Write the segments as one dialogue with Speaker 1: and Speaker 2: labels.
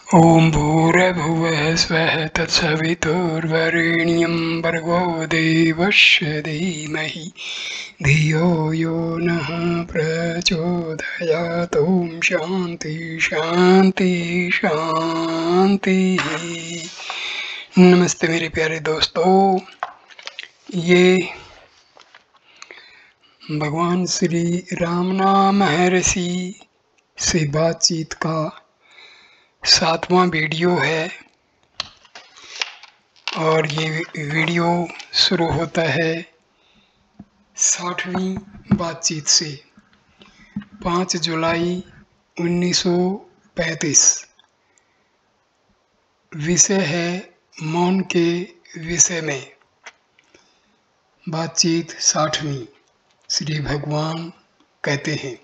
Speaker 1: ॐ भूर्भुवः स्वः तत्सवितुर्वरेण्यं भर्गो देवस्य धीमहि धियो यो नः प्रचोदयात्। ॐ शान्ति शान्ति शान्तिः। नमस्ते मेरे प्यारे दोस्तों, ये भगवान श्री रामनाम महर्षि से बातचीत का 7वां वीडियो है और ये वीडियो शुरू होता है 60वीं बातचीत से। 5 जुलाई 1935। विषय है मौन के विषय में। बातचीत 60वीं। श्री भगवान कहते हैं,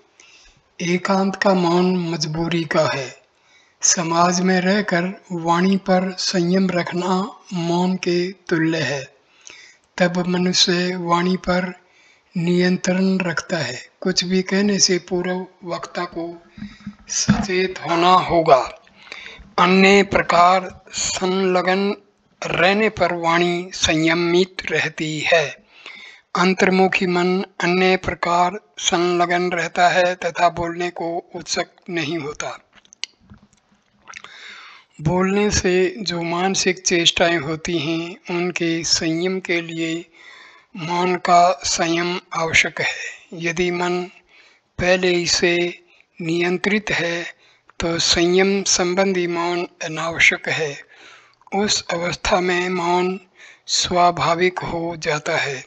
Speaker 1: एकांत का मौन मजबूरी का है। समाज में रहकर वाणी पर संयम रखना मौन के तुल्य है। तब मनुष्य वाणी पर नियंत्रण रखता है। कुछ भी कहने से पूर्व वक्ता को सचेत होना होगा। अन्य प्रकार संलग्न रहने पर वाणी संयमित रहती है। अंतर्मुखी मन अन्य प्रकार संलग्न रहता है तथा बोलने को उत्सुक नहीं होता। बोलने से जो मानसिक चेष्टाएं होती हैं उनके संयम के लिए मौन का संयम आवश्यक है। यदि मन पहले ही से नियंत्रित है तो संयम संबंधी मौन अनावश्यक है। उस अवस्था में मौन स्वाभाविक हो जाता है।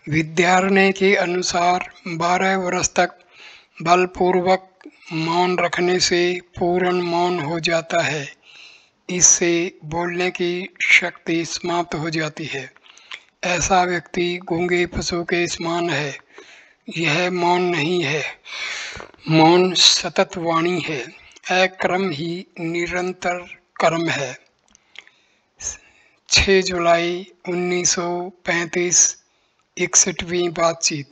Speaker 1: विद्यारण्य के अनुसार 12 वर्ष तक बलपूर्वक मौन रखने से पूर्ण मौन हो जाता है। इससे बोलने की शक्ति समाप्त हो जाती है। ऐसा व्यक्ति गूंगे पशु के समान है। यह मौन नहीं है, मौन सतत वाणी है। अक्रम ही निरंतर कर्म है। 6 जुलाई 1935। 61वीं बातचीत।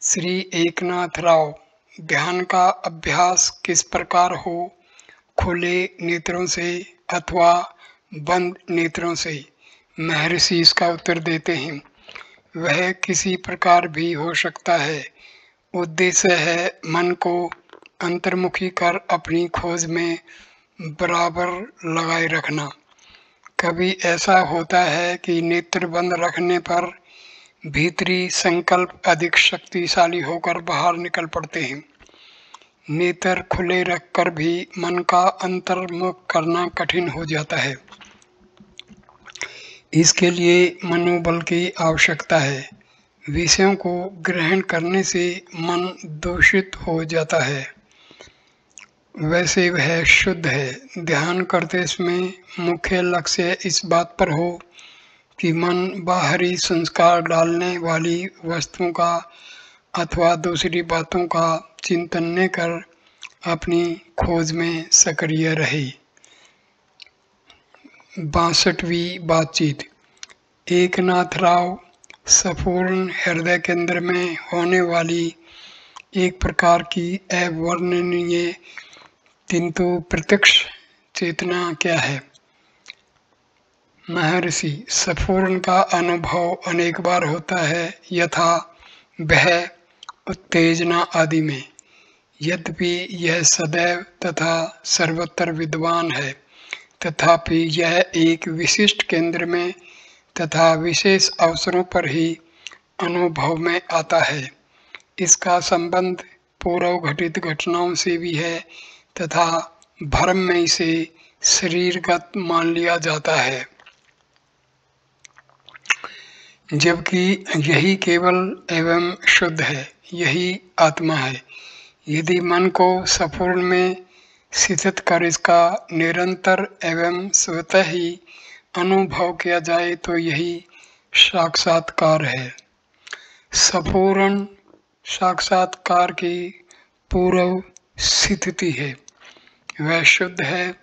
Speaker 1: श्री एकनाथ राव। ध्यान का अभ्यास किस प्रकार हो, खुले नेत्रों से अथवा बंद नेत्रों से? महर्षि इसका उत्तर देते हैं, वह किसी प्रकार भी हो सकता है। उद्देश्य है मन को अंतर्मुखी कर अपनी खोज में बराबर लगाए रखना। कभी ऐसा होता है कि नेत्र बंद रखने पर भीतरी संकल्प अधिक शक्तिशाली होकर बाहर निकल पड़ते हैं। नेत्र खुले रखकर भी मन का अंतर्मुख करना कठिन हो जाता है। इसके लिए मनोबल की आवश्यकता है। विषयों को ग्रहण करने से मन दूषित हो जाता है। वैसे वह शुद्ध है। ध्यान करते समय मुख्य लक्ष्य इस बात पर हो कि मन बाहरी संस्कार डालने वाली वस्तुओं का अथवा दूसरी बातों का चिंतन न कर अपनी खोज में सक्रिय रहे। 62वीं बातचीत। एकनाथ राव संपूर्ण हृदय केंद्र में होने वाली एक प्रकार की अवर्णनीय किंतु प्रत्यक्ष चेतना क्या है? महर्षि, संपूर्ण का अनुभव अनेक बार होता है, यथा भय, उत्तेजना आदि में। यद्यपि यह सदैव तथा सर्वत्र विद्वान है, तथापि यह एक विशिष्ट केंद्र में तथा विशेष अवसरों पर ही अनुभव में आता है। इसका संबंध पूर्व घटित घटनाओं से भी है तथा भ्रम में इसे शरीरगत मान लिया जाता है, जबकि यही केवल एवं शुद्ध है, यही आत्मा है। यदि मन को संपूर्ण में स्थित कर इसका निरंतर एवं स्वतः ही अनुभव किया जाए तो यही साक्षात्कार है। संपूर्ण साक्षात्कार की पूर्व स्थिति है। वह शुद्ध है।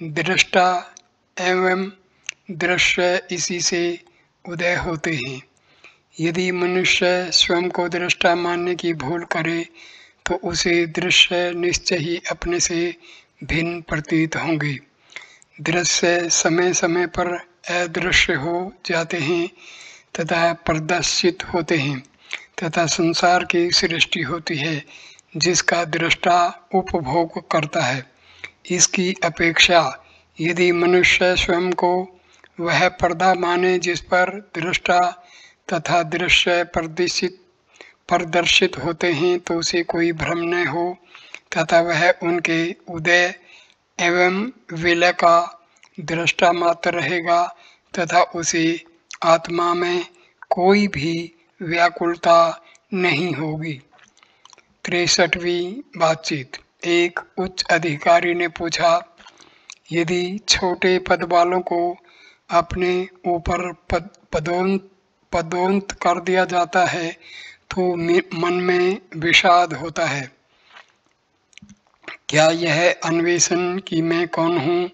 Speaker 1: दृष्टा एवं दृश्य इसी से उदय होते हैं। यदि मनुष्य स्वयं को दृष्टा मानने की भूल करे तो उसे दृश्य निश्चय ही अपने से भिन्न प्रतीत होंगे। दृश्य समय समय पर अदृश्य हो जाते हैं तथा प्रदर्शित होते हैं तथा संसार की सृष्टि होती है जिसका दृष्टा उपभोग करता है। इसकी अपेक्षा यदि मनुष्य स्वयं को वह पर्दा माने जिस पर दृष्टा तथा दृश्य प्रदर्शित होते हैं तो उसे कोई भ्रम न हो तथा वह उनके उदय एवं विलय का दृष्टा मात्र रहेगा तथा उसे आत्मा में कोई भी व्याकुलता नहीं होगी। 63वीं बातचीत। एक उच्च अधिकारी ने पूछा, यदि छोटे पद वालों को अपने ऊपर पदोन्नत कर दिया जाता है तो मन में विषाद होता है। क्या यह अन्वेषण कि मैं कौन हूँ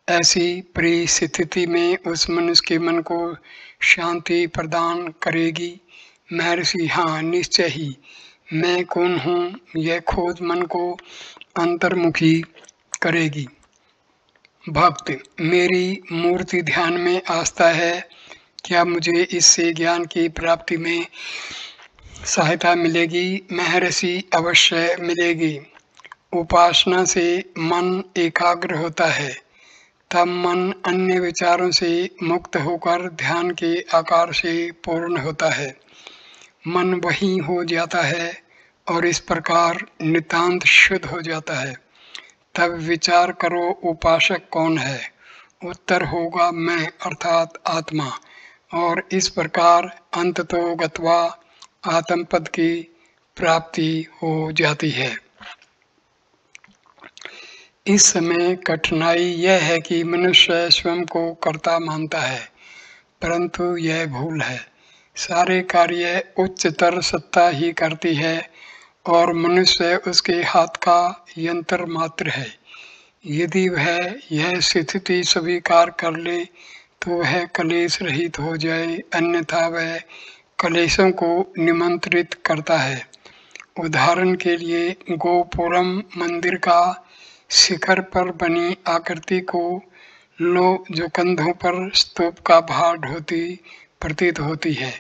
Speaker 1: ऐसी परिस्थिति में उस मनुष्य के मन को शांति प्रदान करेगी? महर्षि, हाँ, निश्चय ही। मैं कौन हूँ यह खोज मन को अंतर्मुखी करेगी। भक्त, मेरी मूर्ति ध्यान में आस्था है, क्या मुझे इससे ज्ञान की प्राप्ति में सहायता मिलेगी? महर्षि, अवश्य मिलेगी। उपासना से मन एकाग्र होता है, तब मन अन्य विचारों से मुक्त होकर ध्यान के आकार से पूर्ण होता है। मन वही हो जाता है और इस प्रकार नितांत शुद्ध हो जाता है। तब विचार करो, उपासक कौन है? उत्तर होगा मैं अर्थात आत्मा। और इस प्रकार अंततो गत्वा आत्मपद की प्राप्ति हो जाती है। इस समय कठिनाई यह है कि मनुष्य स्वयं को कर्ता मानता है, परंतु यह भूल है। सारे कार्य उच्चतर सत्ता ही करती है और मनुष्य उसके हाथ का यंत्र मात्र है। यदि वह यह स्थिति स्वीकार कर ले तो वह कलेश रहित हो जाए, अन्यथा वह कलेशों को निमंत्रित करता है। उदाहरण के लिए गोपुरम मंदिर का शिखर पर बनी आकृति को लो जो कंधों पर स्तूप का भार ढोती प्रतीत होती है।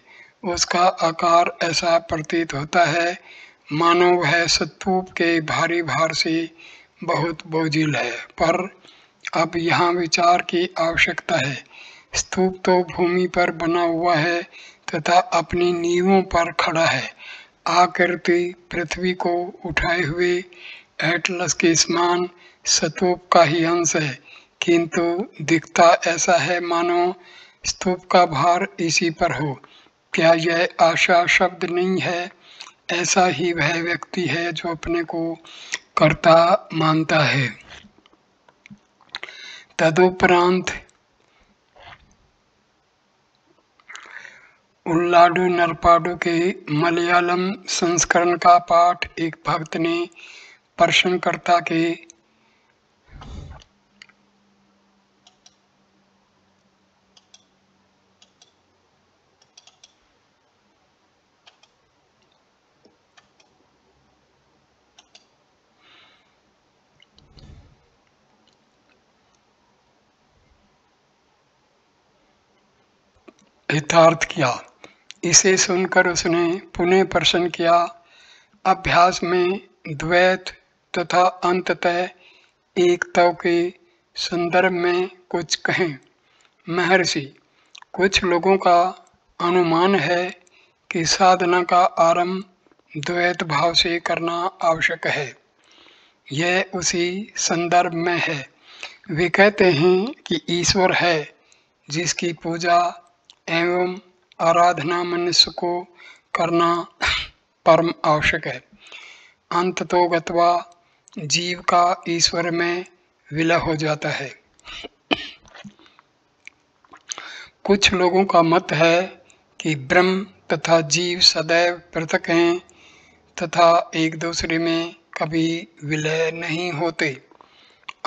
Speaker 1: उसका आकार ऐसा प्रतीत होता है मानो वह स्तूप के भारी भार से बहुत बोझिल है। पर अब यहाँ विचार की आवश्यकता है। स्तूप तो भूमि पर बना हुआ है तथा अपनी नींवों पर खड़ा है। आकृति पृथ्वी को उठाए हुए एटलस के समान स्तूप का ही अंश है, किंतु दिखता ऐसा है मानो स्तूप का भार इसी पर हो। क्या यह आशा शब्द नहीं है? ऐसा ही वह व्यक्ति है जो अपने को कर्ता मानता है। तदुपरांत उल्लाडू नरपाडू के मलयालम संस्करण का पाठ एक भक्त ने प्रश्नकर्ता के हितार्थ किया। इसे सुनकर उसने पुनः प्रश्न किया, अभ्यास में द्वैत तथा अंततः एकत्व के संदर्भ में कुछ कहें। महर्षि, कुछ लोगों का अनुमान है कि साधना का आरंभ द्वैत भाव से करना आवश्यक है। यह उसी संदर्भ में है। वे कहते हैं कि ईश्वर है जिसकी पूजा एवं आराधना मनुष्य को करना परम आवश्यक है। अंततो गत्वा जीव का ईश्वर में विलय हो जाता है। कुछ लोगों का मत है कि ब्रह्म तथा जीव सदैव पृथक हैं तथा एक दूसरे में कभी विलय नहीं होते।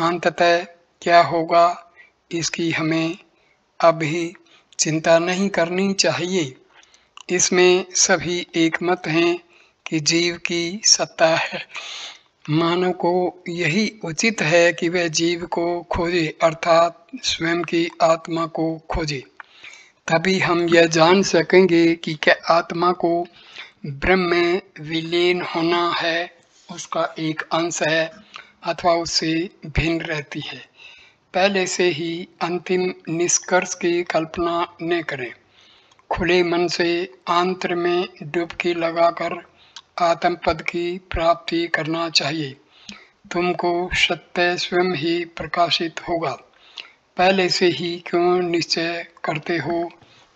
Speaker 1: अंततः क्या होगा इसकी हमें अभी चिंता नहीं करनी चाहिए। इसमें सभी एक मत हैं कि जीव की सत्ता है मानव को यही उचित है कि वह जीव को खोजे, अर्थात स्वयं की आत्मा को खोजे। तभी हम यह जान सकेंगे कि क्या आत्मा को ब्रह्म में विलीन होना है, उसका एक अंश है, अथवा उससे भिन्न रहती है। पहले से ही अंतिम निष्कर्ष की कल्पना न करें। खुले मन से आंतर में डुबकी लगाकर आत्म पद की प्राप्ति करना चाहिए। तुमको सत्य स्वयं ही प्रकाशित होगा। पहले से ही क्यों निश्चय करते हो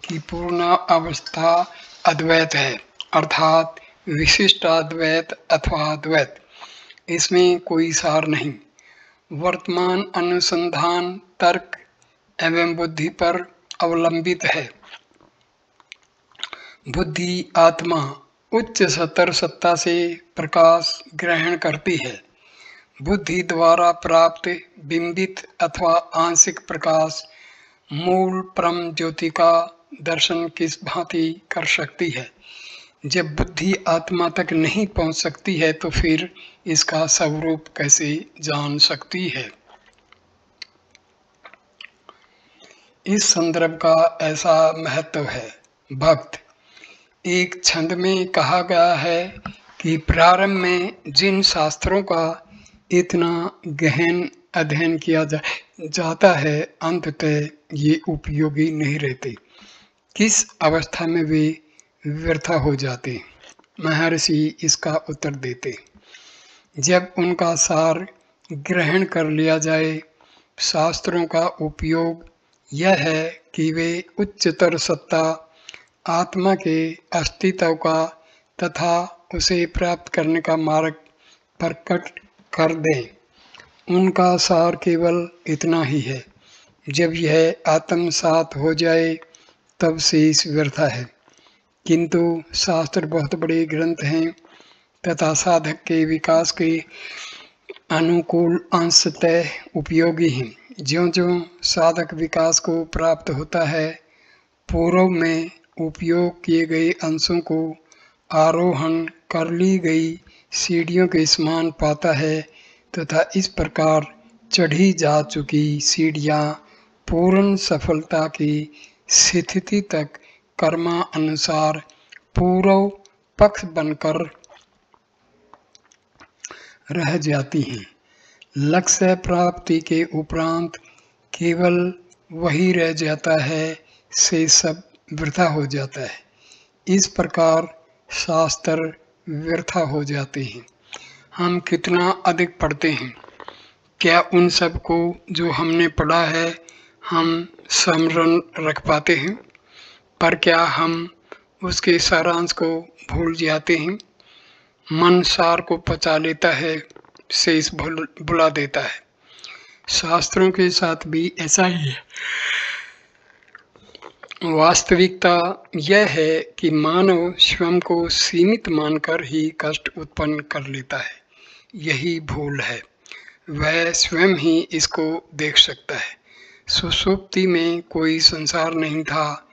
Speaker 1: कि पूर्ण अवस्था अद्वैत है, अर्थात विशिष्ट अद्वैत अथवा द्वैत। इसमें कोई सार नहीं। वर्तमान अनुसंधान तर्क एवं बुद्धि पर अवलंबित है। बुद्धि आत्मा उच्च सतर सत्ता से प्रकाश ग्रहण करती है। बुद्धि द्वारा प्राप्त बिंबित अथवा आंशिक प्रकाश मूल परम ज्योति का दर्शन किस भांति कर सकती है। जब बुद्धि आत्मा तक नहीं पहुंच सकती है तो फिर इसका स्वरूप कैसे जान सकती है। इस संदर्भ का ऐसा महत्व है। भक्त, एक छंद में कहा गया है कि प्रारंभ में जिन शास्त्रों का इतना गहन अध्ययन किया जाता है, अंततः ये उपयोगी नहीं रहते। किस अवस्था में वे व्यर्थ हो जाते। महर्षि इसका उत्तर देते, जब उनका सार ग्रहण कर लिया जाए। शास्त्रों का उपयोग यह है कि वे उच्चतर सत्ता आत्मा के अस्तित्व का तथा उसे प्राप्त करने का मार्ग प्रकट कर दें। उनका सार केवल इतना ही है। जब यह आत्मसात हो जाए तब शेष व्यर्थ है। किंतु शास्त्र बहुत बड़े ग्रंथ हैं तथा साधक के विकास के अनुकूल अंशतः उपयोगी हैं। ज्यों-ज्यों साधक विकास को प्राप्त होता है, पूर्व में उपयोग किए गए अंशों को आरोहण कर ली गई सीढ़ियों के समान पाता है तथा इस प्रकार चढ़ी जा चुकी सीढ़ियाँ पूर्ण सफलता की स्थिति तक कर्मानुसार पूर्व पक्ष बनकर रह जाती हैं। लक्ष्य प्राप्ति के उपरांत केवल वही रह जाता है, से सब वृथा हो जाता है। इस प्रकार शास्त्र व्यर्थ हो जाते हैं। हम कितना अधिक पढ़ते हैं, क्या उन सब को जो हमने पढ़ा है हम स्मरण रख पाते हैं? पर क्या हम उसके सारांश को भूल जाते हैं? मन सार को पचा लेता है, शेष भुला देता है। शास्त्रों के साथ भी ऐसा ही है। वास्तविकता यह है कि मानव स्वयं को सीमित मानकर ही कष्ट उत्पन्न कर लेता है। यही भूल है। वह स्वयं ही इसको देख सकता है। सुषुप्ति में कोई संसार नहीं था,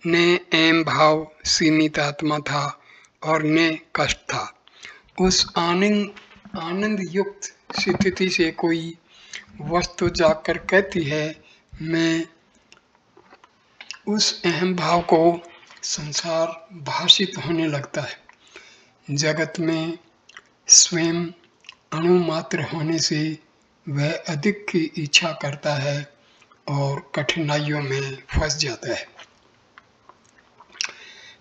Speaker 1: न एम भाव सीमित आत्मा था और न कष्ट था। उस आनंद युक्त स्थिति से कोई वस्तु जाकर कहती है, मैं उस अहम भाव को संसार भाषित होने लगता है। जगत में स्वयं अणु मात्र होने से वह अधिक की इच्छा करता है और कठिनाइयों में फंस जाता है।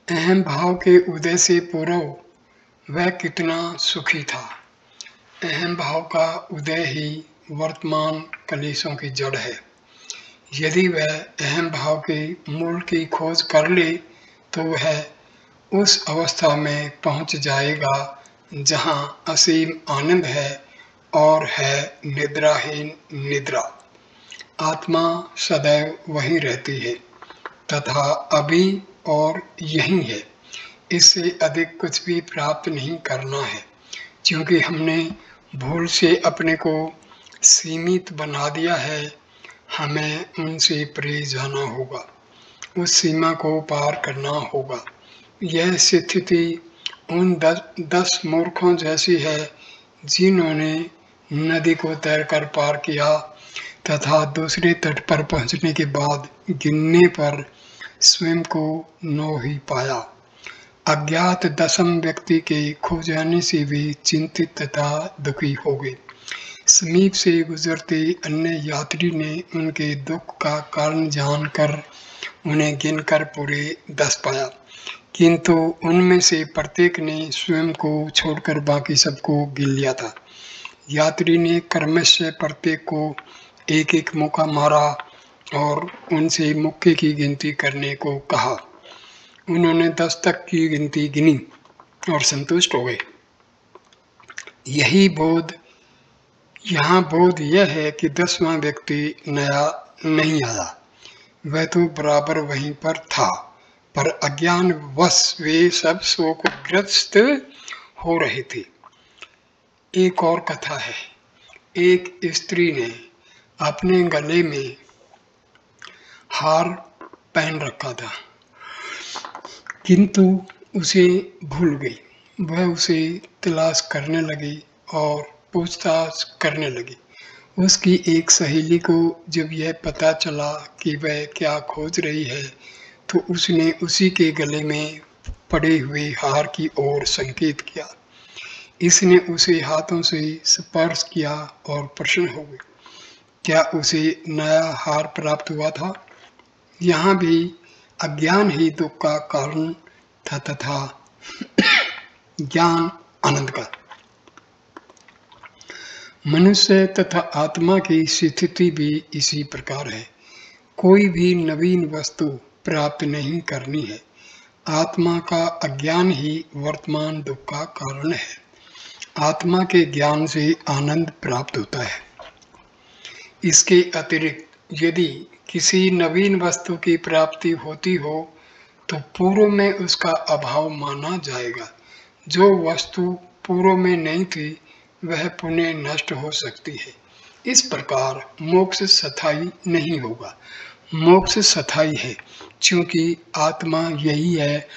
Speaker 1: अहम भाव के उदय से पूर्व वह कितना सुखी था। अहम भाव का उदय ही वर्तमान कलेशों की जड़ है। यदि वह अहम भाव के मूल की खोज कर ले तो वह उस अवस्था में पहुंच जाएगा जहां असीम आनंद है और है निद्राहीन निद्रा। आत्मा सदैव वहीं रहती है तथा अभी और यहीं है। इससे अधिक कुछ भी प्राप्त नहीं करना है, क्योंकि हमने भूल से अपने को सीमित बना दिया है। हमें उनसे परे जाना होगा, उस सीमा को पार करना होगा। यह स्थिति उन 10 मूर्खों जैसी है जिन्होंने नदी को तैरकर पार किया तथा दूसरे तट पर पहुंचने के बाद गिनने पर स्वयं को 9 ही पाया। अज्ञात 10वें व्यक्ति के खो जाने से भी चिंतित तथा दुखी हो गए। समीप से गुजरते अन्य यात्री ने उनके दुख का कारण जानकर उन्हें गिनकर पूरे 10 पाया, किंतु उनमें से प्रत्येक ने स्वयं को छोड़कर बाकी सबको गिन लिया था। यात्री ने क्रमशः प्रत्येक को एक एक मुक्का मारा और उनसे मुक्के की गिनती करने को कहा। उन्होंने 10 तक की गिनती गिनी और संतुष्ट हो गए। यहाँ बोध यह है कि 10वां व्यक्ति नया नहीं आया, वह तो बराबर वहीं पर था, पर अज्ञानवश वे सब शोकग्रस्त हो रहे थे। एक और कथा है। एक स्त्री ने अपने गले में हार पहन रखा था, किंतु उसे भूल गई। वह उसे तलाश करने लगी और पूछताछ करने लगी। उसकी एक सहेली को जब यह पता चला कि वह क्या खोज रही है, तो उसने उसी के गले में पड़े हुए हार की ओर संकेत किया। इसने उसे हाथों से स्पर्श किया और प्रसन्न हो गई। क्या उसे नया हार प्राप्त हुआ था? यहाँ भी अज्ञान ही दुख का कारण था तथा ज्ञान आनंद का। मनुष्य तथा आत्मा की स्थिति भी इसी प्रकार है। कोई भी नवीन वस्तु प्राप्त नहीं करनी है। आत्मा का अज्ञान ही वर्तमान दुख का कारण है। आत्मा के ज्ञान से आनंद प्राप्त होता है। इसके अतिरिक्त यदि किसी नवीन वस्तु की प्राप्ति होती हो तो पूर्व में उसका अभाव माना जाएगा। जो वस्तु पूर्व में नहीं थी वह पुनः नष्ट हो सकती है। इस प्रकार मोक्ष स्थायी नहीं होगा। मोक्ष स्थायी है, क्योंकि आत्मा यही है,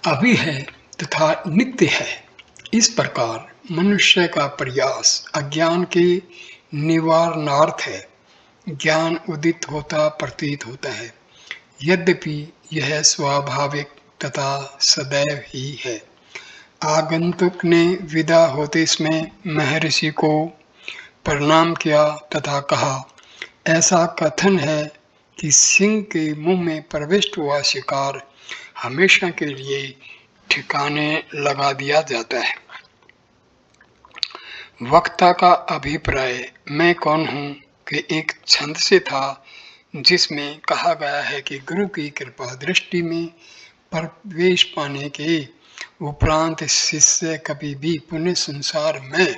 Speaker 1: अभी है तथा नित्य है। इस प्रकार मनुष्य का प्रयास अज्ञान के निवारणार्थ है। ज्ञान उदित होता प्रतीत होता है, यद्यपि यह स्वाभाविक तथा सदैव ही है। आगंतुक ने विदा होते समय महर्षि को प्रणाम किया तथा कहा, ऐसा कथन है कि सिंह के मुंह में प्रविष्ट हुआ शिकार हमेशा के लिए ठिकाने लगा दिया जाता है। वक्ता का अभिप्राय मैं कौन हूँ कि एक छंद से था, जिसमें कहा गया है कि गुरु की कृपा दृष्टि में प्रवेश पाने के उपरांत शिष्य कभी भी पुण्य संसार में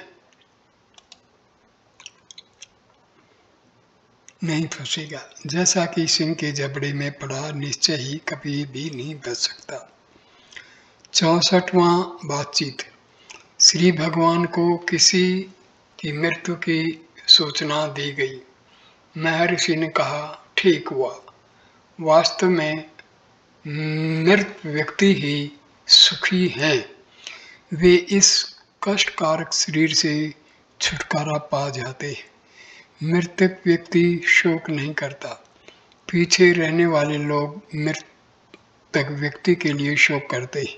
Speaker 1: नहीं फंसेगा। जैसा कि सिंह के जबड़े में पड़ा निश्चय ही कभी भी नहीं बच सकता। 64वां बातचीत। श्री भगवान को किसी की मृत्यु की सूचना दी गई। महर्षि ने कहा, ठीक हुआ। वास्तव में मृत व्यक्ति ही सुखी हैं। वे इस कष्टकारक शरीर से छुटकारा पा जाते हैं। मृतक व्यक्ति शोक नहीं करता। पीछे रहने वाले लोग मृतक व्यक्ति के लिए शोक करते हैं।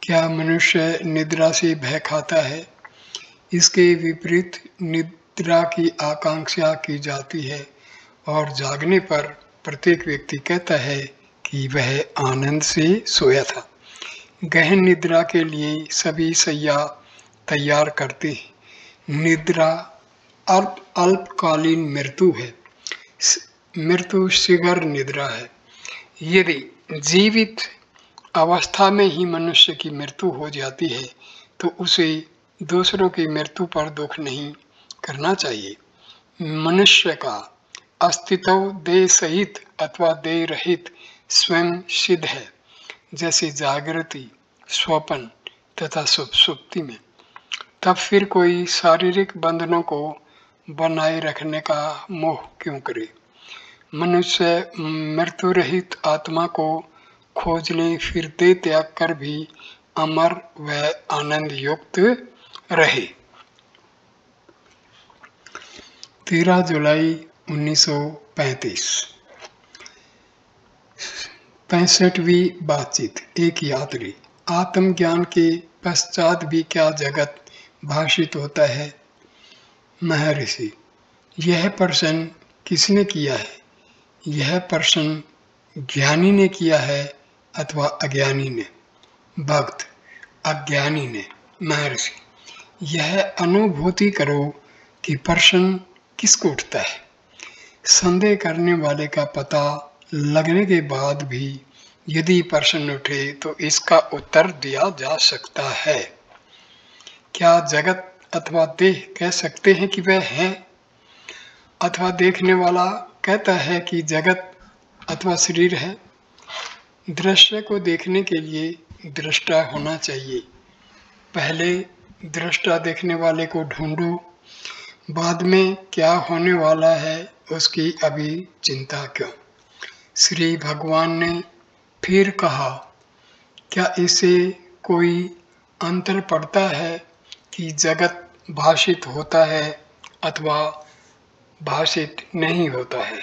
Speaker 1: क्या मनुष्य निद्रा से भय खाता है? इसके विपरीत निद्रा की आकांक्षा की जाती है और जागने पर प्रत्येक व्यक्ति कहता है कि वह आनंद से सोया था। गहन निद्रा के लिए सभी शैया तैयार करते हैं। निद्रा अल्पकालीन मृत्यु है। मृत्यु शीघ्र निद्रा है। यदि जीवित अवस्था में ही मनुष्य की मृत्यु हो जाती है तो उसे दूसरों की मृत्यु पर दुख नहीं करना चाहिए। मनुष्य का अस्तित्व देह सहित अथवा देह रहित स्वयं सिद्ध है, जैसे जागृति, स्वप्न तथा सुप्ति में। तब फिर कोई शारीरिक बंधनों को बनाए रखने का मोह क्यों करे? मनुष्य मृत्यु रहित आत्मा को खोजने फिरते त्याग कर भी अमर व आनंद युक्त रहे। 13 जुलाई 1935। 65वीं बातचीत। एक यात्री। आत्मज्ञान के पश्चात भी क्या जगत भाषित होता है? महर्षि। यह प्रश्न किसने किया है? यह प्रश्न ज्ञानी ने किया है अथवा अज्ञानी ने? भक्त। अज्ञानी ने। महर्षि। यह अनुभूति करो कि प्रश्न किसको उठता है। संदेह करने वाले का पता लगने के बाद भी यदि प्रश्न उठे तो इसका उत्तर दिया जा सकता है। क्या जगत अथवा देह कह सकते हैं कि वह है, अथवा देखने वाला कहता है कि जगत अथवा शरीर है? दृश्य को देखने के लिए दृष्टा होना चाहिए। पहले दृष्टा देखने वाले को ढूंढो, बाद में क्या होने वाला है उसकी अभी चिंता क्यों? श्री भगवान ने फिर कहा, क्या इससे कोई अंतर पड़ता है कि जगत भाषित होता है अथवा भाषित नहीं होता है?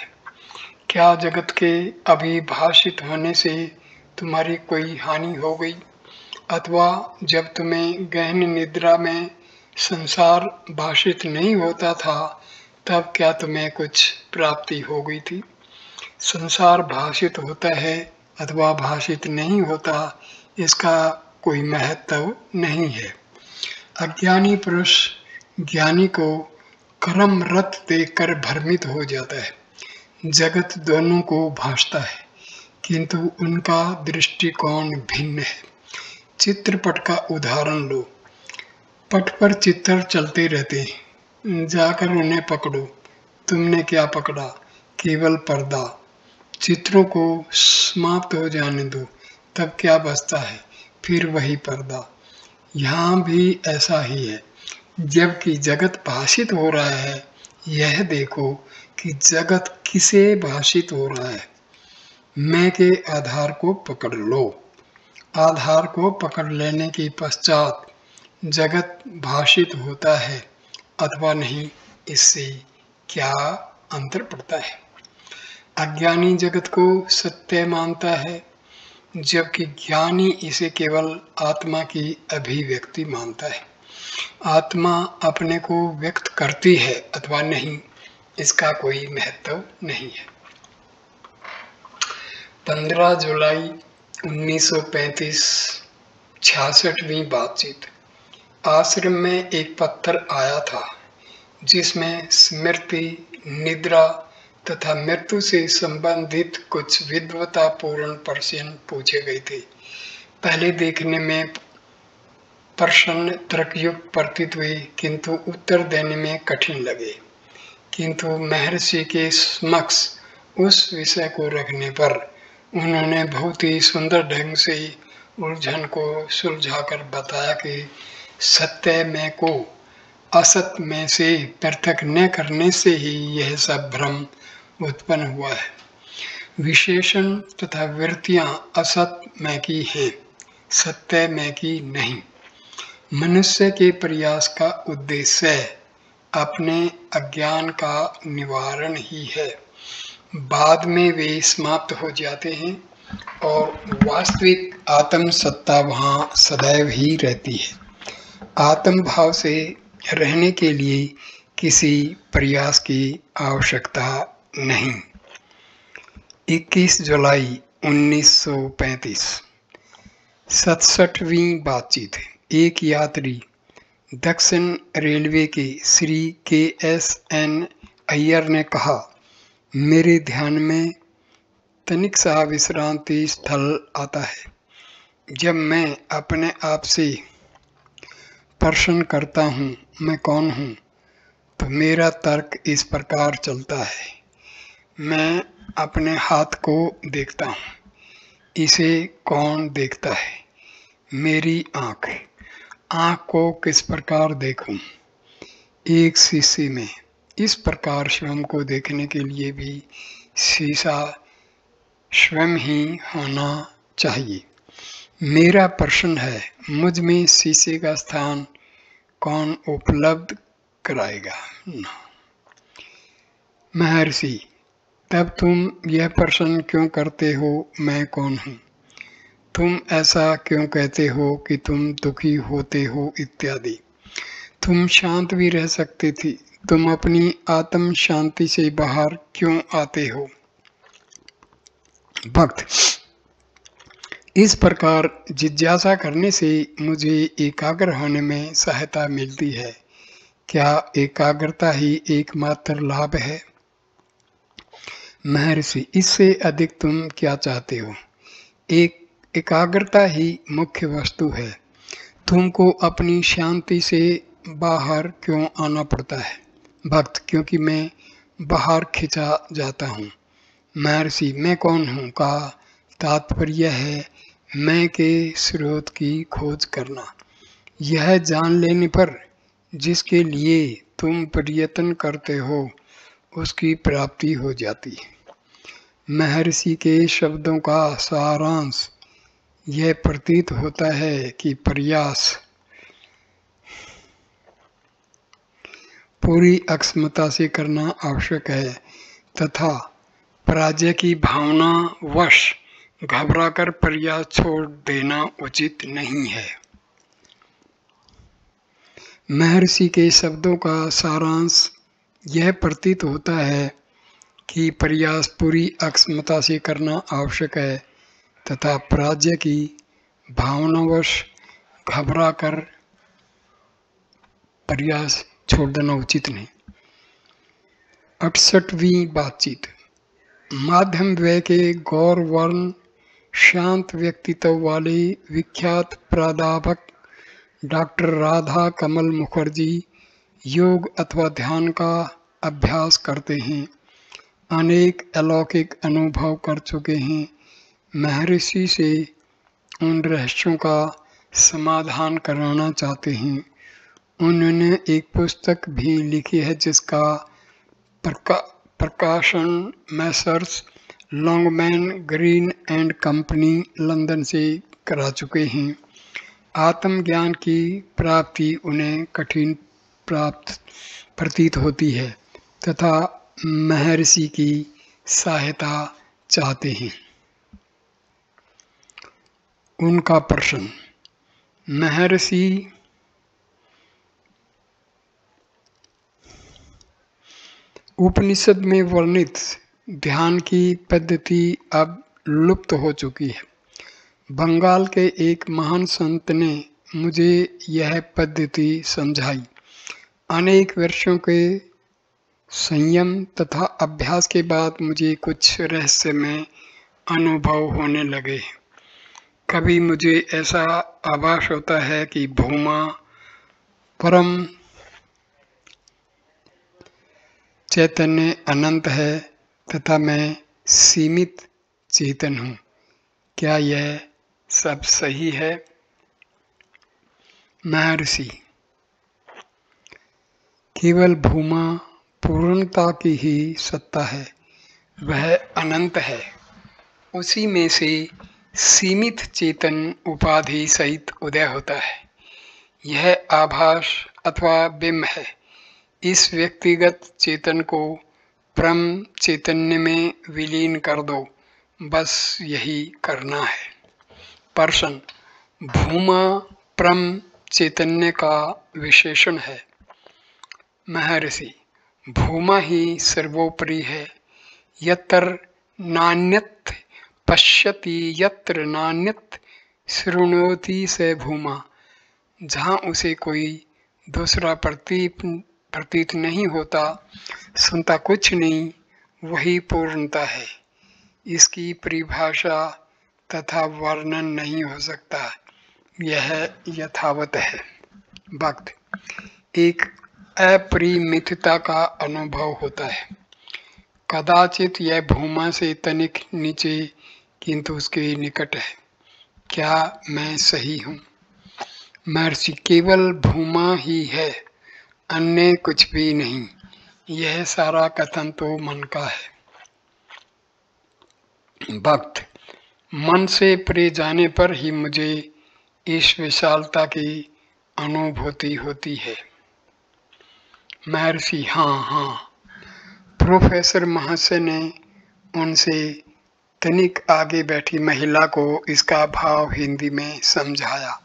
Speaker 1: क्या जगत के अभी भाषित होने से तुम्हारी कोई हानि हो गई, अथवा जब तुम्हें गहन निद्रा में संसार भाषित नहीं होता था तब क्या तुम्हें कुछ प्राप्ति हो गई थी? संसार भाषित होता है अथवा भाषित नहीं होता, इसका कोई महत्व नहीं है। अज्ञानी पुरुष ज्ञानी को कर्म रत देखकर भ्रमित हो जाता है। जगत दोनों को भासता है, किंतु उनका दृष्टिकोण भिन्न है। चित्रपट का उदाहरण लो। पट पर चित्र चलते रहते हैं, जाकर उन्हें पकड़ो। तुमने क्या पकड़ा? केवल पर्दा। चित्रों को समाप्त हो जाने दो, तब क्या बचता है? फिर वही पर्दा। यहाँ भी ऐसा ही है। जबकि जगत भाषित हो रहा है, यह देखो कि जगत किसे भाषित हो रहा है। मैं के आधार को पकड़ लो। आधार को पकड़ लेने के पश्चात जगत भाषित होता है अथवा नहीं, इससे क्या अंतर पड़ता है? अज्ञानी जगत को सत्य मानता है, जबकि ज्ञानी इसे केवल आत्मा की अभिव्यक्ति मानता है। आत्मा अपने को व्यक्त करती है अथवा नहीं, इसका कोई महत्व नहीं है। 15 जुलाई 1935। 66वीं बातचीत। आश्रम में एक पत्र आया था जिसमें स्मृति, निद्रा तथा मृत्यु से संबंधित कुछ विद्वतापूर्ण प्रश्न पूछे गए थे। पहले देखने में प्रश्न तर्कयुक्त प्रतीत हुए, किंतु उत्तर देने में कठिन लगे। किंतु महर्षि के समक्ष उस विषय को रखने पर उन्होंने बहुत ही सुंदर ढंग से उलझन को सुलझाकर बताया कि सत्य में को असत में से पृथक न करने से ही यह सब भ्रम उत्पन्न हुआ है। विशेषण तथा वृत्तियां असत में की हैं, सत्य में की नहीं। मनुष्य के प्रयास का उद्देश्य अपने अज्ञान का निवारण ही है। बाद में वे समाप्त हो जाते हैं और वास्तविक आत्म सत्ता वहाँ सदैव ही रहती है। आत्म भाव से रहने के लिए किसी प्रयास की आवश्यकता नहीं। 21 जुलाई 1935। 67वीं बातचीत। एक यात्री। दक्षिण रेलवे के श्री KSN अय्यर ने कहा, मेरे ध्यान में तनिक सा विश्रांति स्थल आता है जब मैं अपने आप से प्रश्न करता हूँ, मैं कौन हूँ? तो मेरा तर्क इस प्रकार चलता है। मैं अपने हाथ को देखता हूँ, इसे कौन देखता है? मेरी आँख। आँख को किस प्रकार देखूं? एक शीशे में। इस प्रकार स्वयं को देखने के लिए भी शीशा स्वयं ही होना चाहिए। मेरा प्रश्न है, मुझ में शीशे का स्थान कौन उपलब्ध कराएगा? महर्षि, तब तुम यह प्रश्न क्यों करते हो, मैं कौन हूँ? तुम ऐसा क्यों कहते हो कि तुम दुखी होते हो इत्यादि? तुम शांत भी रह सकती थी। तुम अपनी आत्म शांति से बाहर क्यों आते हो? भक्त, इस प्रकार जिज्ञासा करने से मुझे एकाग्र होने में सहायता मिलती है। क्या एकाग्रता ही एकमात्र लाभ है? महर्षि, इससे अधिक तुम क्या चाहते हो? एकाग्रता ही मुख्य वस्तु है। तुमको अपनी शांति से बाहर क्यों आना पड़ता है? भक्त, क्योंकि मैं बाहर खिंचा जाता हूँ। महर्षि, मैं कौन हूँ का तात्पर्य है मैं के स्रोत की खोज करना। यह जान लेने पर जिसके लिए तुम प्रयत्न करते हो उसकी प्राप्ति हो जाती है। महर्षि के शब्दों का सारांश यह प्रतीत होता है कि प्रयास पूरी अक्षमता से करना आवश्यक है तथा पराजय की भावना वश घबराकर प्रयास छोड़ देना उचित नहीं है। महर्षि के शब्दों का सारांश यह प्रतीत होता है कि प्रयास पूरी अक्षमता से करना आवश्यक है तथा पराजय की भावनावश घबराकर प्रयास छोड़ देना उचित नहीं। 68वीं बातचीत। माध्यम व्यय के गौर वर्ण शांत व्यक्तित्व वाले विख्यात प्राध्यापक डॉक्टर राधा कमल मुखर्जी योग अथवा ध्यान का अभ्यास करते हैं, अनेक अलौकिक अनुभव कर चुके हैं। महर्षि से उन रहस्यों का समाधान कराना चाहते हैं। उन्होंने एक पुस्तक भी लिखी है जिसका प्रकाशन Messrs Longman green and company London से करा चुके हैं। आत्मज्ञान की प्राप्ति उन्हें कठिन प्राप्त प्रतीत होती है तथा महर्षि की सहायता चाहते हैं। उनका प्रश्न, महर्षि उपनिषद में वर्णित ध्यान की पद्धति अब लुप्त हो चुकी है। बंगाल के एक महान संत ने मुझे यह पद्धति समझाई। अनेक वर्षों के संयम तथा अभ्यास के बाद मुझे कुछ रहस्यमय अनुभव होने लगे। कभी मुझे ऐसा आभास होता है कि भूमा परम चैतन्य अनंत है तथा मैं सीमित चेतन हूँ। क्या यह सब सही है? महर्षि, केवल भूमा पूर्णता की ही सत्ता है, वह अनंत है। उसी में से सीमित चेतन उपाधि सहित उदय होता है। यह आभास अथवा बिंब है। इस व्यक्तिगत चेतन को परम चैतन्य में विलीन कर दो, बस यही करना है। प्रश्न, भूमा परम चैतन्य का विशेषण है। महर्षि, भूमा ही सर्वोपरि है। यत्र नान्यत् पश्यति यत्र नान्यत् शृणोति स भूमा। जहाँ उसे कोई दूसरा प्रतीत नहीं होता, सुनता कुछ नहीं, वही पूर्णता है। इसकी परिभाषा तथा वर्णन नहीं हो सकता, यह यथावत है। भक्त, एक अपरिमितता का अनुभव होता है। कदाचित यह भूमा से तनिक नीचे किंतु उसके निकट है। क्या मैं सही हूँ? महर्षि, केवल भूमा ही है, अन्य कुछ भी नहीं। यह सारा कथन तो मन का है। भक्त, मन से परे जाने पर ही मुझे इस विशालता की अनुभूति होती है। महर्षि हाँ हाँ। प्रोफेसर महाशय ने उनसे तनिक आगे बैठी महिला को इसका भाव हिंदी में समझाया।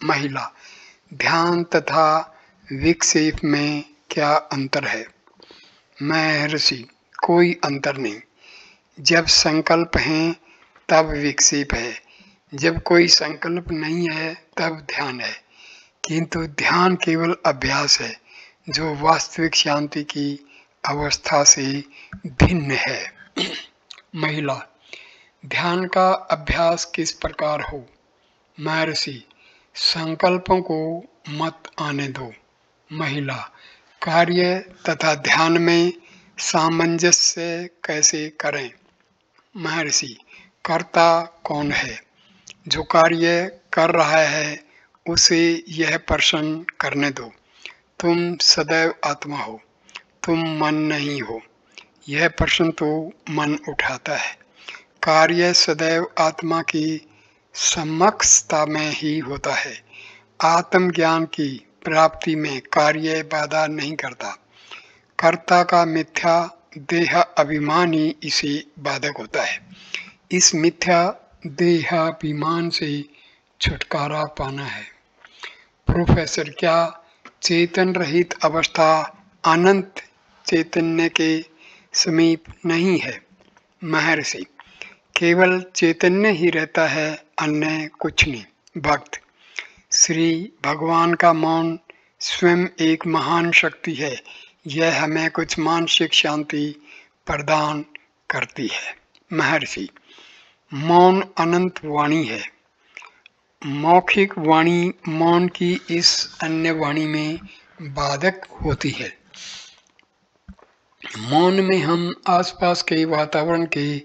Speaker 1: महिला, ध्यान तथा विक्षेप में क्या अंतर है? महर्षि, कोई अंतर नहीं। जब संकल्प हैं तब विक्षेप है, जब कोई संकल्प नहीं है तब ध्यान है। किंतु ध्यान केवल अभ्यास है जो वास्तविक शांति की अवस्था से भिन्न है। महिला, ध्यान का अभ्यास किस प्रकार हो? महर्षि, संकल्पों को मत आने दो। महिला, कार्य तथा ध्यान में सामंजस्य कैसे करें? महर्षि, कर्ता कौन है? जो कार्य कर रहा है उसे यह प्रश्न करने दो, तुम सदैव आत्मा हो, तुम मन नहीं हो। यह प्रश्न तो मन उठाता है। कार्य सदैव आत्मा की समक्षता में ही होता है। आत्मज्ञान की प्राप्ति में कार्य बाधा नहीं करता। कर्ता का मिथ्या देह अभिमान ही इसे बाधक होता है। इस मिथ्या देहाभिमान से छुटकारा पाना है। प्रोफेसर, क्या चेतन रहित अवस्था अनंत चैतन्य के समीप नहीं है? महर्षि, केवल चैतन्य ही रहता है, अन्य कुछ नहीं। भक्त, श्री भगवान का मौन स्वयं एक महान शक्ति है। यह हमें कुछ मानसिक शांति प्रदान करती है। महर्षि, मौन अनंत वाणी है। मौखिक वाणी मौन की इस अन्य वाणी में बाधक होती है। मौन में हम आसपास के वातावरण के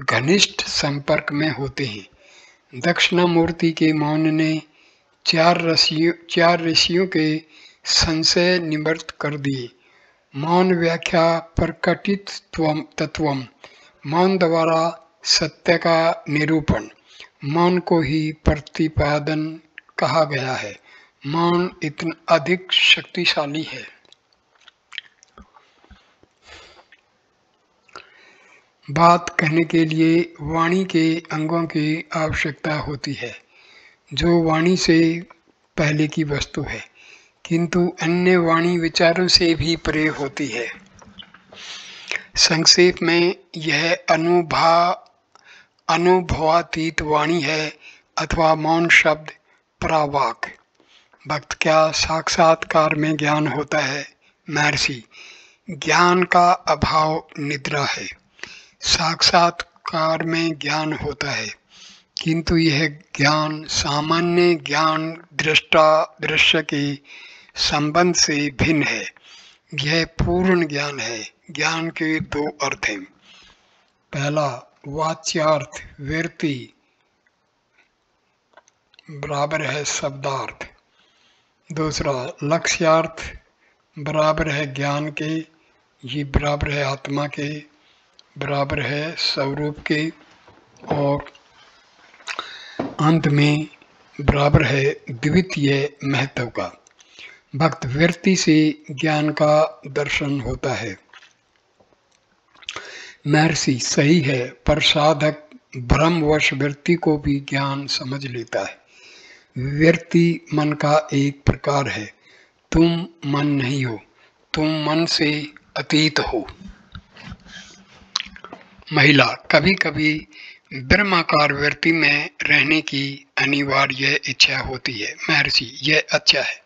Speaker 1: घनिष्ठ संपर्क में होते हैं। दक्षिणामूर्ति के मौन ने चार ऋषियों के संशय निवृत्त कर दिए। मौन व्याख्या प्रकटित तत्वम, मौन द्वारा सत्य का निरूपण, मौन को ही प्रतिपादन कहा गया है। मौन इतना अधिक शक्तिशाली है। बात कहने के लिए वाणी के अंगों की आवश्यकता होती है जो वाणी से पहले की वस्तु है, किंतु अन्य वाणी विचारों से भी परे होती है। संक्षेप में यह अनुभवातीत वाणी है अथवा मौन शब्द परावाक। भक्त, क्या साक्षात्कार में ज्ञान होता है? महर्षि, ज्ञान का अभाव निद्रा है। साक्षात्कार में ज्ञान होता है, किंतु यह ज्ञान सामान्य ज्ञान दृश्य के संबंध से भिन्न है। यह पूर्ण ज्ञान है। ज्ञान के दो अर्थ हैं। पहला, वाच्यार्थ वृत्ति बराबर है शब्दार्थ। दूसरा, लक्ष्यार्थ बराबर है ज्ञान के, ये बराबर है आत्मा के, बराबर है स्वरूप के, और अंत में बराबर है द्वितीय महत्व का। भक्त, वृत्ति से ज्ञान का दर्शन होता है। महर्षि, सही है, पर साधक भ्रमवश वृत्ति को भी ज्ञान समझ लेता है। वृत्ति मन का एक प्रकार है। तुम मन नहीं हो, तुम मन से अतीत हो। महिला, कभी कभी ब्रह्माकार वृत्ति में रहने की अनिवार्य इच्छा होती है। महर्षि, यह अच्छा है,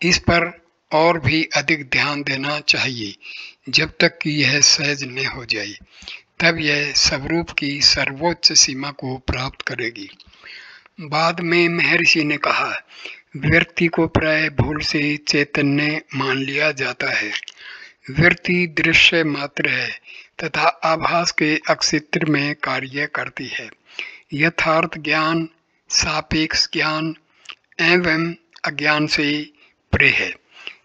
Speaker 1: इस पर और भी अधिक ध्यान देना चाहिए। जब तक कि यह सहज न हो जाए तब यह स्वरूप की सर्वोच्च सीमा को प्राप्त करेगी। बाद में महर्षि ने कहा, वृत्ति को प्राय भूल से चैतन्य मान लिया जाता है। वृत्ति दृश्य मात्र है तथा आभास के अक्षेत्र में कार्य करती है। यथार्थ ज्ञान सापेक्ष ज्ञान एवं अज्ञान से परे है।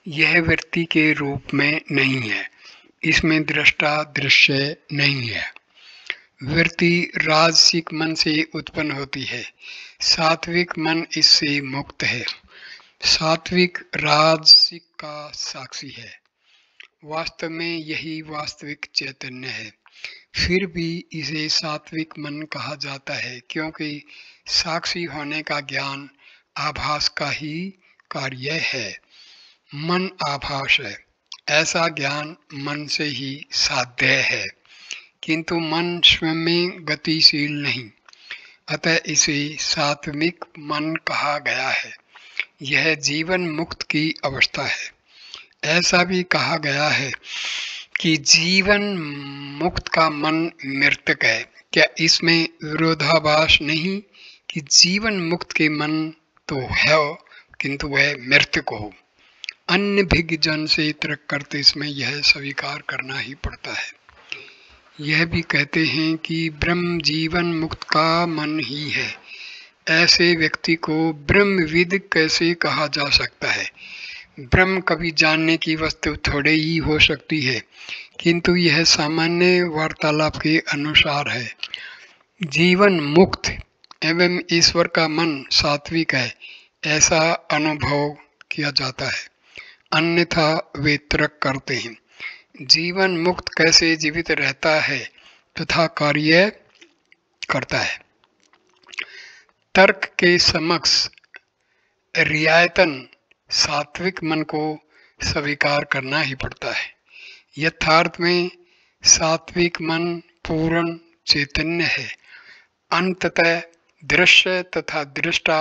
Speaker 1: यह वृत्ति के रूप में नहीं है, इसमें दृष्टा दृश्य नहीं है। वृत्ति राजसिक मन से उत्पन्न होती है, सात्विक मन इससे मुक्त है। सात्विक राजसिक का साक्षी है। वास्तव में यही वास्तविक चैतन्य है। फिर भी इसे सात्विक मन कहा जाता है क्योंकि साक्षी होने का ज्ञान आभास का ही कार्य है। मन आभास है, ऐसा ज्ञान मन से ही साध्य है, किंतु मन स्वयं में गतिशील नहीं, अतः इसे सात्विक मन कहा गया है। यह जीवन मुक्त की अवस्था है। ऐसा भी कहा गया है कि जीवन मुक्त का मन मृतक है। क्या इसमें विरोधाभास नहीं कि जीवन मुक्त के मन तो है किंतु वह मृतक हो? अन्य भिज्ञ जन से तर्क करते इसमें यह स्वीकार करना ही पड़ता है। यह भी कहते हैं कि ब्रह्म जीवन मुक्त का मन ही है। ऐसे व्यक्ति को ब्रह्मविद कैसे कहा जा सकता है? ब्रह्म कभी जानने की वस्तु थोड़े ही हो सकती है, किंतु यह सामान्य वार्तालाप के अनुसार है। जीवन मुक्त एवं ईश्वर का मन सात्विक है, ऐसा अनुभव किया जाता है। अन्यथा वे तर्क करते हैं, जीवन मुक्त कैसे जीवित रहता है तथा कार्य करता है। तर्क के समक्ष रियायतन सात्विक मन को स्वीकार करना ही पड़ता है। यथार्थ में सात्विक मन पूर्ण चैतन्य है। अंततः दृश्य तथा दृष्टा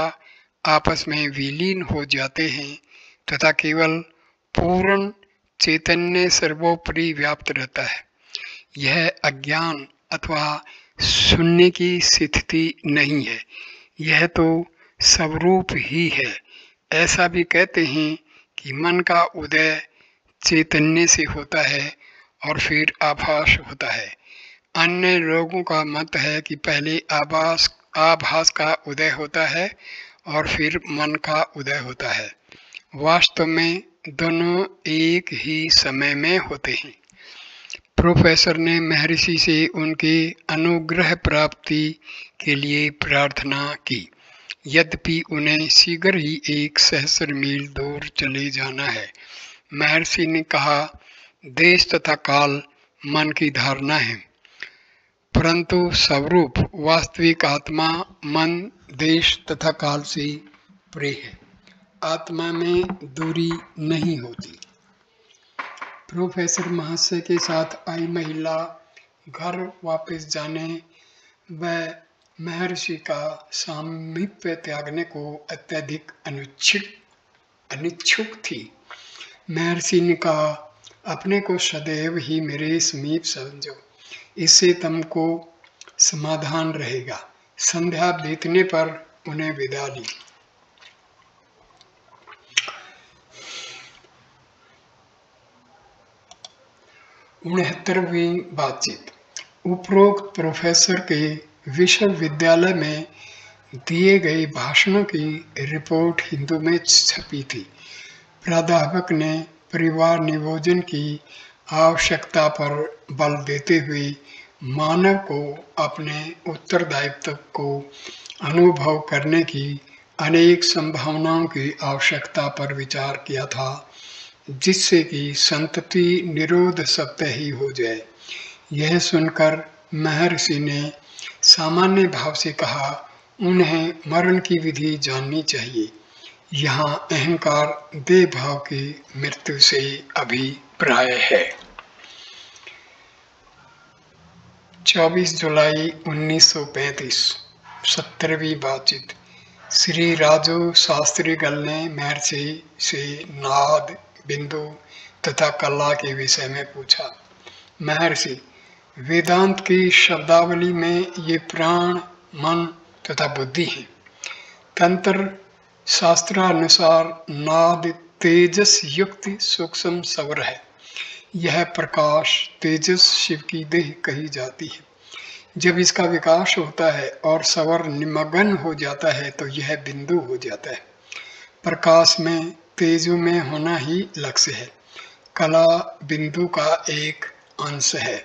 Speaker 1: आपस में विलीन हो जाते हैं तथा केवल पूर्ण चैतन्य सर्वोपरि व्याप्त रहता है। यह अज्ञान अथवा शून्य की स्थिति नहीं है, यह तो स्वरूप ही है। ऐसा भी कहते हैं कि मन का उदय चैतन्य से होता है और फिर आभास होता है। अन्य लोगों का मत है कि पहले आभास का उदय होता है और फिर मन का उदय होता है। वास्तव में दोनों एक ही समय में होते हैं। प्रोफेसर ने महर्षि से उनके अनुग्रह प्राप्ति के लिए प्रार्थना की, यद्यपि उन्हें शीघ्र ही 1 सहस्र मील दूर चले जाना है। महर्षि ने कहा, देश तथा काल मन की धारणा है, परंतु स्वरूप वास्तविक आत्मा मन देश तथा काल से परे है। आत्मा में दूरी नहीं होती। प्रोफेसर महाशय के साथ आई महिला घर वापस जाने व महर्षि का सामीप्य त्यागने को अत्यधिक अनिच्छुक थी। महर्षि ने कहा, अपने को सदैव ही मेरे समीप समझो, इससे तुमको समाधान रहेगा। संध्या बीतने पर उन्हें विदा ली। 69वीं बातचीत। उपरोक्त प्रोफेसर के विश्वविद्यालय में दिए गए भाषणों की रिपोर्ट हिंदू में छपी थी। प्राध्यापक ने परिवार नियोजन की आवश्यकता पर बल देते हुए मानव को अपने उत्तरदायित्व को अनुभव करने की अनेक संभावनाओं की आवश्यकता पर विचार किया था, जिससे कि संतति निरोध स्वतः ही हो जाए। यह सुनकर महर्षि ने सामान्य भाव से कहा, उन्हें मरण की विधि जाननी चाहिए। यहाँ अहंकार देह भाव की मृत्यु से अभिप्राय है। 24 जुलाई 1935। 70वीं बातचीत। श्री राजू शास्त्रीगल ने महर्षि से नाद, बिंदु तथा कला के विषय में पूछा। महर्षि, वेदांत की शब्दावली में ये प्राण, मन तथा बुद्धि हैं। तंत्र शास्त्रानुसार नाद तेजस युक्त सूक्ष्म स्वर है। यह प्रकाश तेजस शिव की देह कही जाती है। जब इसका विकास होता है और स्वर निमग्न हो जाता है तो यह बिंदु हो जाता है। प्रकाश में तेजु में होना ही लक्ष्य है। कला बिंदु का एक अंश है।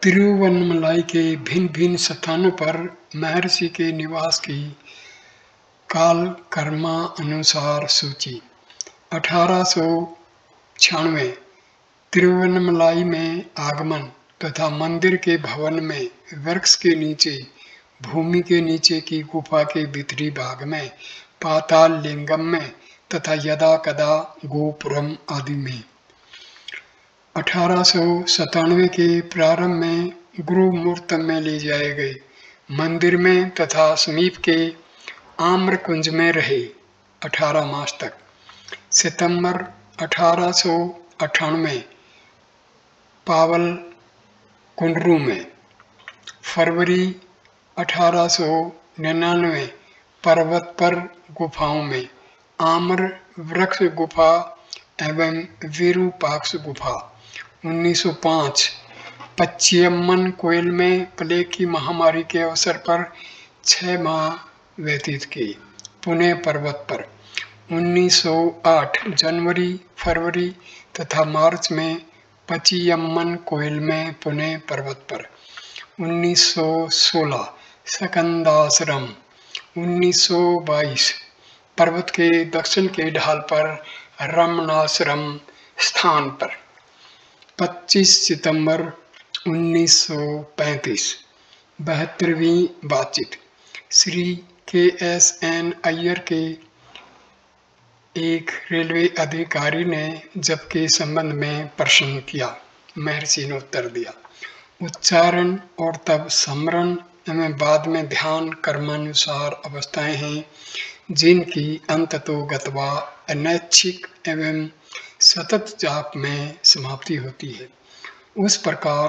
Speaker 1: तिरुवन्नमलाई के भिन्न भिन्न स्थानों पर महर्षि के निवास की काल कर्मा अनुसार सूची। 1896 तिरुवन्नमलाई में आगमन तथा मंदिर के भवन में वृक्ष के नीचे, भूमि के नीचे की गुफा के भीतरी भाग में, पाताल लिंगम में तथा यदा कदा गोपुरम आदि में। 1897 के प्रारंभ में गुरु मुहूर्त में ले जाए गए, मंदिर में तथा समीप के आम्र कुंज में रहे 18 मास तक। सितंबर 1898 पावल कुंडरू में। फरवरी 1899 पर्वत पर गुफाओं में, आम्र वृक्ष गुफा एवं विरूपाक्ष गुफा। 1905 पच्चियम्मन कोयल में प्लेग की महामारी के अवसर पर 6 माह व्यतीत किए, पुणे पर्वत पर। 1908 जनवरी, फरवरी तथा मार्च में पच्चियम्मन कोयल में, पुणे पर्वत पर। 1916 सकंदाश्रम। 1922 पर्वत के दक्षिण के ढाल पर रमणाश्रम स्थान पर। 25 सितंबर 1935 72वीं बातचीत। श्री KSN अय्यर के एक रेलवे अधिकारी ने जप के संबंध में प्रश्न किया। महर्षि ने उत्तर दिया, उच्चारण और तब स्मरण एवं बाद में ध्यान कर्मानुसार अवस्थाएं हैं, जिनकी अंततो गत्वा अनैच्छिक एवं सतत जाप में समाप्ति होती है। उस प्रकार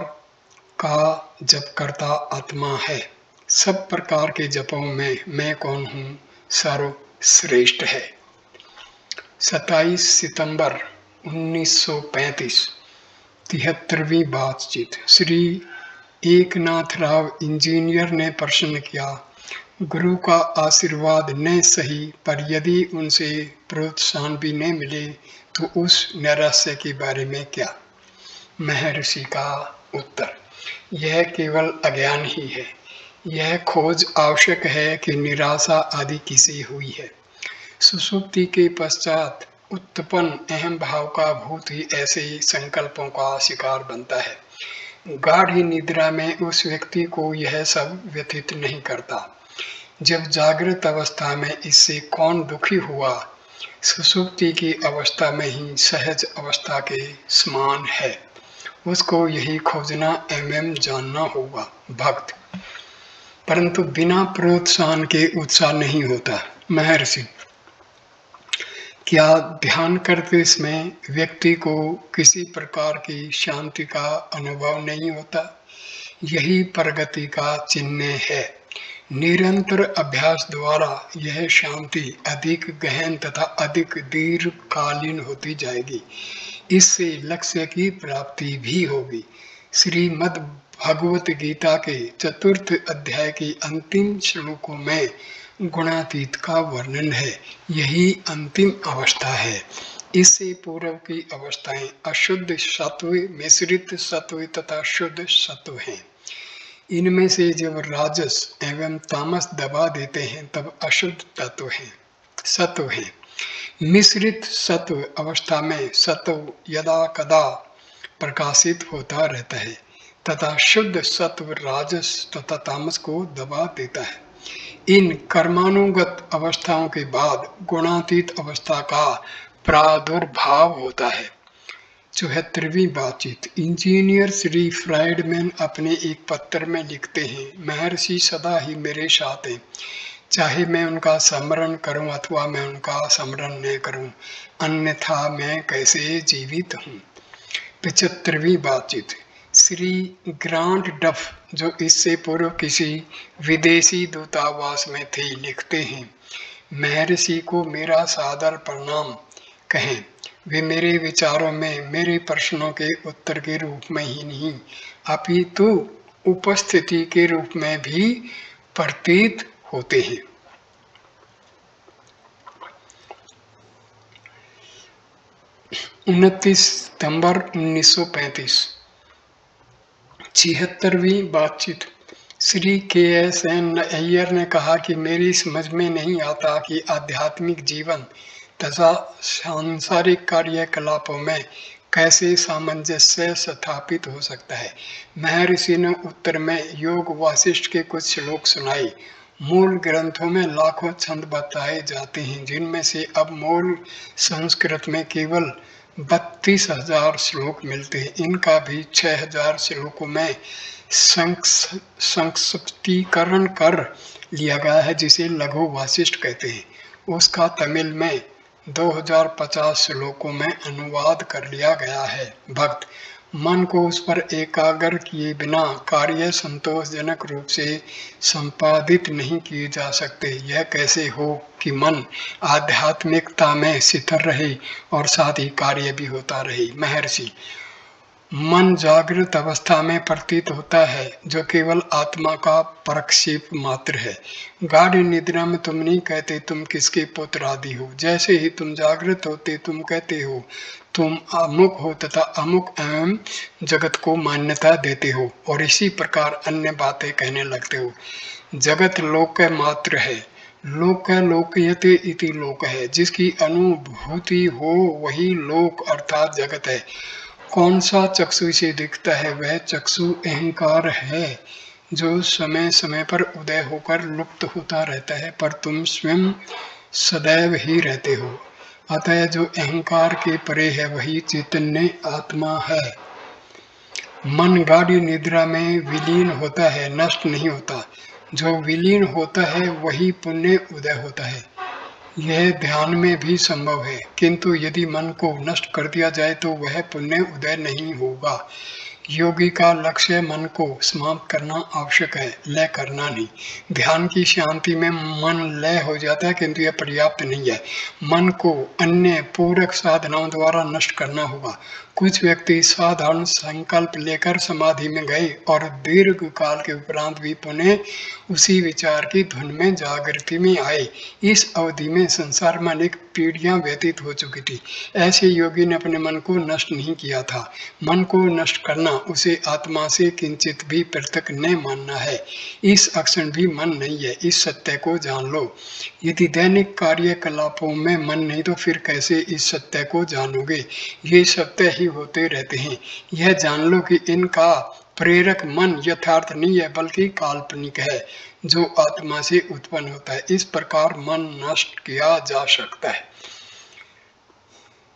Speaker 1: का जप करता आत्मा है। सब प्रकार के जपों में मैं कौन हूँ सर्वश्रेष्ठ है। 27 सितंबर 1935 73वीं बातचीत। श्री एकनाथ राव इंजीनियर ने प्रश्न किया, गुरु का आशीर्वाद न सही पर यदि उनसे प्रोत्साहन भी न मिले तो उस नैराश्य के बारे में क्या। महर्षि का उत्तर, यह केवल अज्ञान ही है। यह खोज आवश्यक है कि निराशा आदि किसे हुई है। सुषुप्ति के पश्चात उत्पन्न अहम भाव का भूत ही ऐसे संकल्पों का शिकार बनता है। गाढ़ निद्रा में उस व्यक्ति को यह सब व्यथित नहीं करता। जब जागृत अवस्था में इससे कौन दुखी हुआ, सुषुप्ति की अवस्था में ही सहज अवस्था के समान है। उसको यही खोजना एवं जानना होगा। भक्त परंतु बिना प्रोत्साहन के उत्साह नहीं होता। महर्षि, क्या ध्यान करते समय व्यक्ति को किसी प्रकार की शांति का अनुभव नहीं होता? यही प्रगति का चिन्ह है। निरंतर अभ्यास द्वारा यह शांति अधिक गहन तथा अधिक दीर्घकालीन होती जाएगी। इससे लक्ष्य की प्राप्ति भी होगी। श्रीमद् भगवत गीता के 4th अध्याय के अंतिम श्लोकों में गुणातीत का वर्णन है। यही अंतिम अवस्था है। इससे पूर्व की अवस्थाएं अशुद्ध सत्व, मिश्रित सत्व तथा शुद्ध सत्व हैं। इनमें से जब राजस एवं तामस दबा देते हैं तब अशुद्ध तत्व हैं, सत्व हैं। मिश्रित सत्व अवस्था में सत्व यदा कदा प्रकाशित होता रहता है तथा शुद्ध सत्व राजस तथा तामस को दबा देता है। इन कर्मानुगत अवस्थाओं के बाद गुणातीत अवस्था का प्रादुर्भाव होता है। 74वीं बातचीत। इंजीनियर श्री फ्राइडमैन अपने एक पत्र में लिखते हैं, महर्षि सदा ही मेरे साथ हैं, चाहे मैं उनका स्मरण करूं अथवा मैं उनका स्मरण न करूं, अन्यथा मैं कैसे जीवित हूं। 75वीं बातचीत। श्री ग्रांट डफ, जो इससे पूर्व किसी विदेशी दूतावास में थे, लिखते हैं, महर्षि को मेरा सादर प्रणाम कहें। वे मेरे विचारों में मेरे प्रश्नों के उत्तर के रूप में ही नहीं अपितु उपस्थिति के रूप में भी प्रतीत होते हैं। 29 सितंबर 1935 76वीं बातचीत। श्री के.एस.एन. अय्यर ने कहा कि मेरी समझ में नहीं आता कि आध्यात्मिक जीवन तथा सांसारिक कार्यकलापों में कैसे सामंजस्य स्थापित हो सकता है। महर्षि ने उत्तर में योग वासिष्ठ के कुछ श्लोक सुनाए। मूल ग्रंथों में लाखों छंद बताए जाते हैं, जिनमें से अब मूल संस्कृत में केवल 32,000 श्लोक मिलते हैं। इनका भी 6,000 श्लोकों में संक्षिप्तीकरण कर लिया गया है, जिसे लघु वासिष्ठ कहते हैं। उसका तमिल में 2050 श्लोकों में अनुवाद कर लिया गया है। भक्त मन को उस पर एकाग्र किए बिना कार्य संतोषजनक रूप से संपादित नहीं किए जा सकते। यह कैसे हो कि मन आध्यात्मिकता में स्थिर रहे और साथ ही कार्य भी होता रहे। महर्षि, मन जागृत अवस्था में प्रतीत होता है, जो केवल आत्मा का प्रक्षेप मात्र है। गाढ़ निद्रा में तुम नहीं कहते तुम किसके पुत्र आदि हो। जैसे ही तुम जागृत होते तुम कहते हो तुम अमुक हो तथा अमुक एवं जगत को मान्यता देते हो, और इसी प्रकार अन्य बातें कहने लगते हो। जगत लोक मात्र है। लोक लोकयते इति लोक है। जिसकी अनुभूति हो वही लोक अर्थात जगत है। कौन सा चक्षु से दिखता है? वह चक्षु अहंकार है, जो समय समय पर उदय होकर लुप्त होता रहता है, पर तुम स्वयं सदैव ही रहते हो। अतः जो अहंकार के परे है वही चैतन्य आत्मा है। मन गाढ़ निद्रा में विलीन होता है, नष्ट नहीं होता। जो विलीन होता है वही पुण्य उदय होता है। यह ध्यान में भी संभव है, किंतु यदि मन को नष्ट कर दिया जाए तो वह पुण्य उदय नहीं होगा। योगी का लक्ष्य मन को समाप्त करना आवश्यक है, लय करना नहीं। ध्यान की शांति में मन लय हो जाता है, किंतु यह पर्याप्त नहीं है। मन को अन्य पूरक साधनाओं द्वारा नष्ट करना होगा। कुछ व्यक्ति साधारण संकल्प लेकर समाधि में गए और दीर्घ काल के उपरांत भी पुनः उसी विचार की धुन में जागृति में आए। इस अवधि में संसार में अनेक पीढ़ियां व्यतीत हो चुकी थी। ऐसे योगी ने अपने मन को नष्ट नहीं किया था। मन को नष्ट करना उसे आत्मा से किंचित भी पृथक न मानना है। इस अक्षण भी मन नहीं है, इस सत्य को जान लो। यदि दैनिक कार्यकलापों में मन नहीं तो फिर कैसे इस सत्य को जानोगे? ये सत्य ही होते रहते हैं। यह जान लो कि इनका प्रेरक मन यथार्थ नहीं है, बल्कि काल्पनिक है, जो आत्मा से उत्पन्न होता है। इस प्रकार मन नष्ट किया जा सकता है।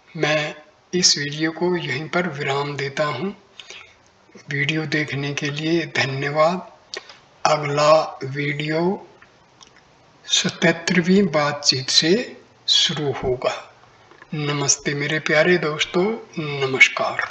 Speaker 1: मैं इस वीडियो को यहीं पर विराम देता हूँ। वीडियो देखने के लिए धन्यवाद। अगला वीडियो 77वीं बातचीत से शुरू होगा। नमस्ते मेरे प्यारे दोस्तों, नमस्कार।